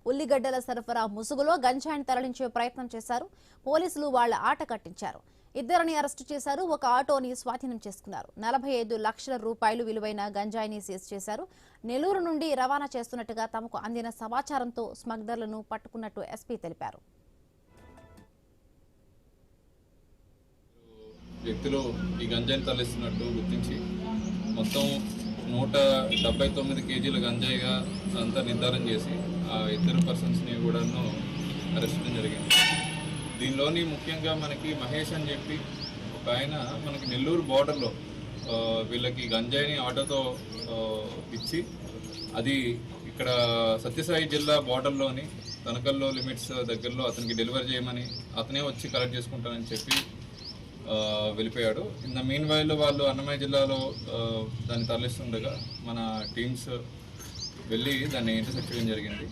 ఉల్లిగడ్డల సరఫరా ముసుగులో గంజాయిని తరలించే ప్రయత్నం చేశారు. పోలీసులు వాళ్ల ఆట కట్టించారు. ఇద్దరిని అరెస్టు చేశారు. ఒక ఆటోని స్వాధీనం చేసుకున్నారు. 45 లక్షల రూపాయలు విలువైన గంజాయిని సీజ్ చేశారు. నెల్లూరు నుండి రవాణా చేస్తున్నట్టుగా తమకు అందిన సమాచారంతో స్మగ్లర్లను పట్టుకున్నట్టు ఎస్పీ తెలిపారు. వ్యక్తులు ఈ గంజాయిని తరలిస్తున్నట్టు గుర్తించి మొత్తం 179 కేజీల గంజాయిగా అంతా నిర్ధారణ చేసి ఆ ఇద్దరు పర్సన్స్ని కూడాను అరెస్ట్ చేయడం జరిగింది. దీనిలోని ముఖ్యంగా మనకి మహేష్ అని చెప్పి ఒక ఆయన మనకి నెల్లూరు బార్డర్లో వీళ్ళకి గంజాయిని ఆటోతో ఇచ్చి అది ఇక్కడ సత్యసాయి జిల్లా బార్డర్లోని తనకల్లో లిమిట్స్ దగ్గరలో అతనికి డెలివరీ చేయమని అతనే వచ్చి కలెక్ట్ చేసుకుంటానని చెప్పి వెళ్ళిపోయాడు. ఇన్ ద మీన్ వైల్ వాళ్ళు అన్నమయ్య జిల్లాలో దాన్ని తరలిస్తుండగా మన టీమ్స్ వెళ్ళి దాన్ని ఇంటర్సెప్ట్ చేయడం జరిగింది.